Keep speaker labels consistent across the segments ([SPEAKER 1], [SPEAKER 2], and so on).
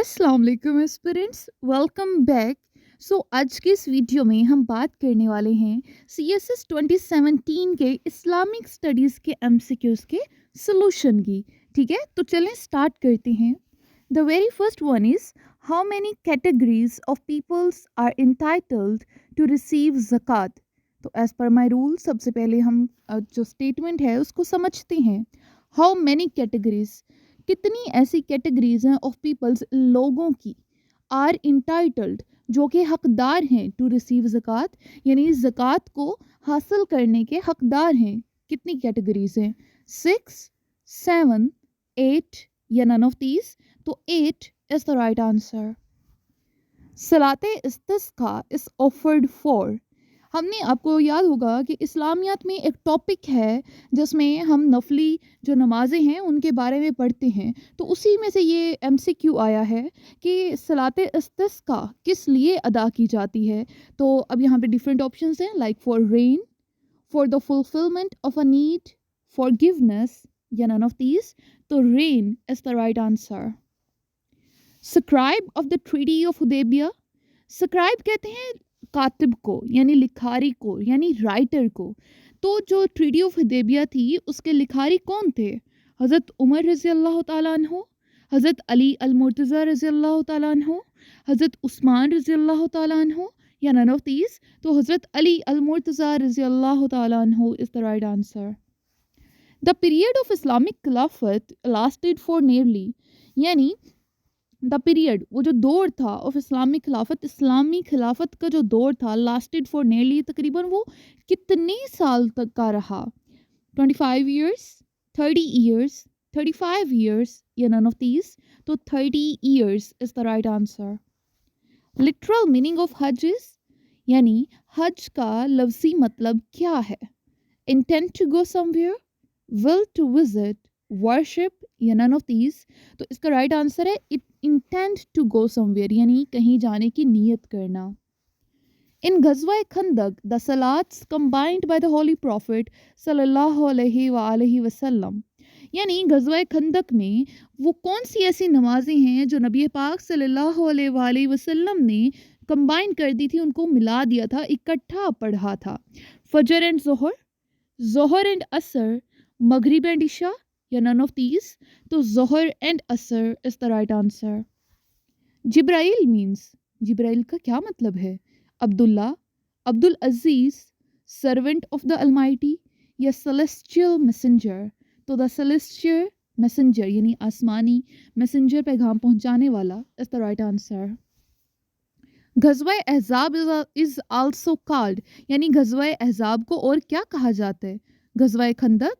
[SPEAKER 1] अस्सलाम वालेकुम aspirants, welcome back. आज के इस वीडियो में हम बात करने वाले हैं CSS 2017 के इस्लामिक स्टडीज़ के MCQs के सॉल्यूशन की। ठीक है, तो चलें स्टार्ट करते हैं। The very first one is how many categories of peoples are entitled to receive ज़कात। तो एज़ पर माई रूल सबसे पहले हम जो स्टेटमेंट है उसको समझते हैं। हाउ मैनी कैटेगरीज, कितनी ऐसी कैटेगरीज हैं ऑफ पीपल्स, लोगों की, आर इंटाइटल्ड, जो कि हकदार हैं, टू रिसीव ज़कात, यानी ज़कात को हासिल करने के हकदार हैं। कितनी कैटेगरीज हैं? 6, 7, 8 या नन ऑफ दीज? तो 8 इज द राइट आंसर। सलाते इस्तिस्का इज ऑफर्ड फॉर। हमने, आपको याद होगा कि इस्लामियात में एक टॉपिक है जिसमें हम नफली जो नमाज़ें हैं उनके बारे में पढ़ते हैं, तो उसी में से ये MCQ आया है कि सलाते इस्तिस्का किस लिए अदा की जाती है। तो अब यहाँ पे डिफरेंट ऑप्शंस हैं, like for rain, for the fulfilment of a need, forgiveness या नन ऑफ दीज? तो rain is the right answer. Scribe of the treaty of Hudaibiya. Scribe कहते हैं कातिब को, यानी लिखारी को, यानी राइटर को। तो जो ट्रीटी ऑफ हुदैबिया थी उसके लिखारी कौन थे? हज़रत उमर रज़ी अल्लाह ताला अन्हु, हज़रत अली अल मुर्तज़ा रज़ी अल्लाह ताला अन्हु, हज़रत उस्मान रज़ी अल्लाह ताला अन्हु या नन ऑफ दीज? तो हज़रत अली अल मुर्तज़ा रज़ी अल्लाह ताला अन्हु is the right answer. The period of Islamic खिलाफत लास्टेड फॉर नियरली, यानी द पीरियड, वो जो दौर था ऑफ इस्लामिक खिलाफत, इस्लामी खिलाफत का जो दौर था, लास्टेड फॉर नियरली, तकरीबन वो कितने साल तक का रहा? 25 ईयर्स, 30 ईयर्स, 35 ईयर्स या नन ऑफ दीज? तो 30 years is the right answer. Literal meaning of हज इज, यानी हज का लफ्जी मतलब क्या है? Intent to go somewhere, will to visit, worship या नन ऑफ दीज? तो इसका राइट आंसर है it intent to go somewhere, यानी कहीं जाने की नीयत करना। इन गज़वा खंदक द सलात्स combined by the holy profit सल्लल्लाहु अलैहि वसल्लम, यानी गज़वा खंदक में वो कौन सी ऐसी नमाजें हैं जो नबी पाक सल्लल्लाहु अलैहि वसल्लम ने कंबाइन कर दी थी, उनको मिला दिया था, इकट्ठा पढ़ा था? फजर एंड जोहर, जोहर एंड असर, मगरिब एंड इशा या नन ऑफ दीज? तो जोहर एंड असर is the right answer. Jibril means, Jibril का क्या मतलब है? Abdullah, Abdul Aziz, servant of the almighty या सेलेस्टियल मैसेंजर? तो द सेलेस्टियल मैसेंजर, यानी आसमानी मैसेंजर, पैगाम पहुंचाने वाला, इज द राइट आंसर। गज़वा अहज़ाब इज आल्सो कॉल्ड, यानी गज़वा अहज़ाब को और क्या कहा जाता है? गज़वा खंदक,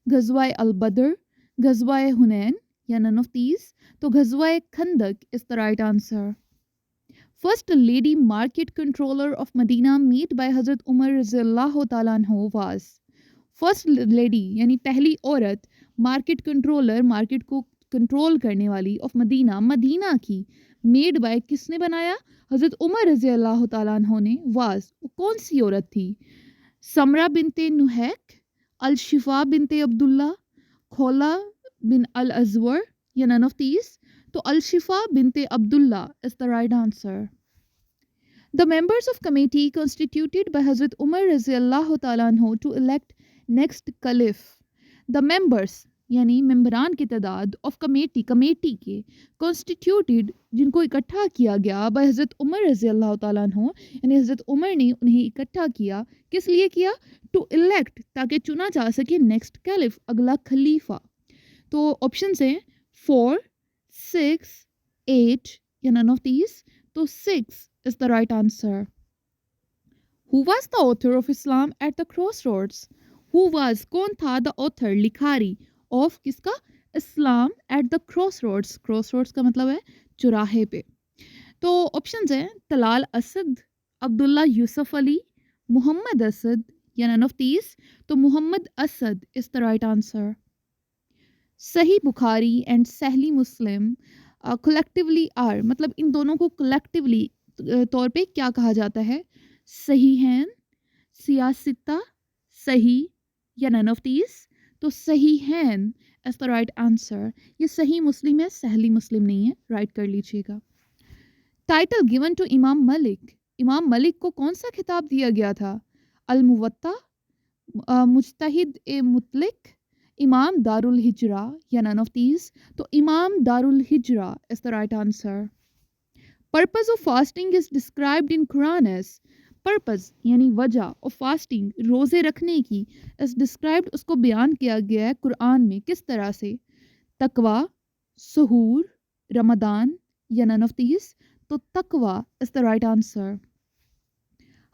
[SPEAKER 1] गज़वा अल बदर, गज़वा हुनैन या नन ऑफ दीज? तो गज़वा खंदक is the right answer. First lady market controller of Medina meet by हज़रत उमर रज़ियल्लाहु ताला अन्हु वाज। फर्स्ट लेडी यानी पहली औरत, मार्केट कंट्रोलर, मार्केट को कंट्रोल करने वाली, ऑफ मदीना, मदीना की, मेड बाय, किसने बनाया? हज़रत उमर रज़ी अल्लाह ताला अन्हु ने। वाज, वो कौन सी औरत थी? समरा बिनते नुहैक, अल शिफा बिनते अब्दुल्ला, खोला बिन अल अजवर या नन ऑफ दीज? तो अल शिफा बिनते Abdullah is the right answer. The members of committee constituted by Hazrat Umar रज़ियल्लाहु ताला अन्हु to elect next caliph. The members यानी मेम्बरान की तादाद ऑफ कमेटी, कमेटी के, कॉन्स्टिट्यूटेड, जिनको इकट्ठा किया गया, बाय हज़रत उमर रज़ियल्लाहु ताला अन्हु, यानी हज़रत उमर ने उन्हें इकट्ठा किया। किस लिए किया? टू इलेक्ट, ताकि चुना जा सके नेक्स्ट कैलिफ, अगला खलीफा। तो ऑप्शन हैं 4, 6, 8 या नन ऑफ दीज? तो 6 is the right answer. Who was the author of Islam at the crossroads? Who was, कौन था, the author, लिखारी, of किसका? इस्लाम at the crossroads. crossroads का मतलब है चौराहे पे। तो ऑप्शंस हैं तलाल असद, अब्दुल्ला यूसुफ अली, मोहम्मद असद या नन ऑफ दीज? तो Mohammad Asad is the right answer. सही बुखारी एंड सहली मुस्लिम कलेक्टिवली आर, मतलब इन दोनों को कलेक्टिवली तौर पे क्या कहा जाता है? सही हैं, सियासिता, सही या नन ऑफ दीज? तो सही हैं is the right answer. یہ صحیح مسلم ہے, سہلی مسلم نہیں ہے, رائٹ کر لیجیے گا. ٹائٹل given to امام ملک, امام ملک کو کون سا خطاب دیا گیا تھا؟ الموطا, مجتہد مطلق, امام دار الحجرہ, یا none of these. تو امام دار الحجرہ is the right answer. Purpose of fasting is described in Quran as, purpose یعنی وجہ of fasting, روزے رکھنے کی, is described, اس کو بیان کیا گیا ہے قرآن میں کس طرح سے؟ تقوی, سحور, رمضان, یا none of these. تو تقوی is the right answer.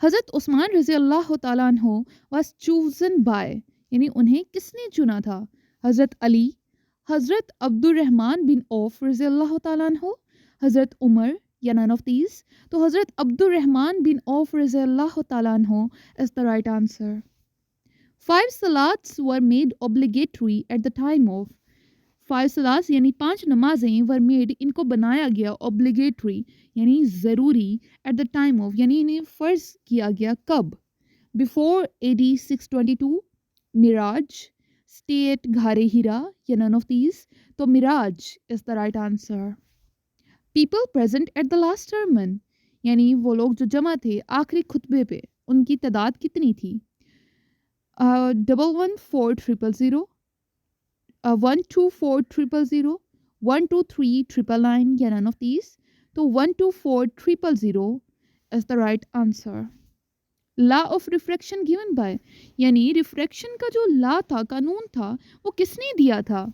[SPEAKER 1] حضرت عثمان رضی اللہ تعالیٰ عنہ was chosen by, یعنی انہیں کس نے چنا تھا؟ حضرت علی, حضرت عبد الرحمن بن عوف رضی اللہ تعالیٰ عنہ, حضرت عمر, یا none of these. تو حضرت عبد الرحمن بن عوف رضی اللہ تعالیٰ عنہ is the right answer. 5 salats were made obligatory at the time of, 5 salats یعنی 5 نمازیں were made, ان کو بنایا گیا obligatory یعنی ضروری, at the time of یعنی انہیں فرض کیا گیا کب؟ before AD 622, میراج, stay at گھارے ہیرا, یا none of these. تو میراج is the right answer. People present at the last sermon, یعنی وہ لوگ جو جمع تھے آخری خطبے پہ, ان کی تعداد کتنی تھی؟ 114,000, 124,000, 123,999, یا none of these. تو 124,000 is the right answer. Law of refraction given by, یعنی ریفریکشن کا جو لا تھا, قانون تھا, وہ کس نے دیا تھا؟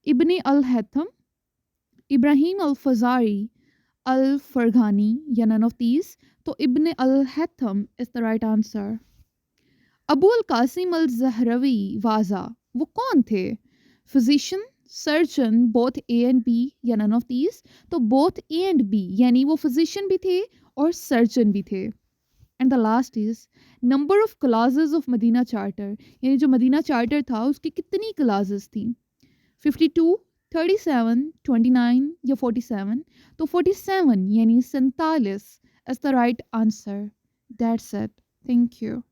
[SPEAKER 1] ابن الہیثم, ابراہیم الفزاری, الفرغانی, یا none of these. تو ابن al Haytham is the right answer. ابو القاسم الزہروی وازا, وہ کون تھے؟ Physician, surgeon, both A and B, یا none of these. تو both A and B یعنی وہ فزیشین بھی تھے اور سرجن بھی تھے. And the last is number of clauses of Medina charter, یعنی جو مدینہ چارٹر تھا اس کی کتنی کلازز تھیں؟ 52, 37, 29, یا 47. تو 47 یعنی 47 is the right answer. That's it. Thank you.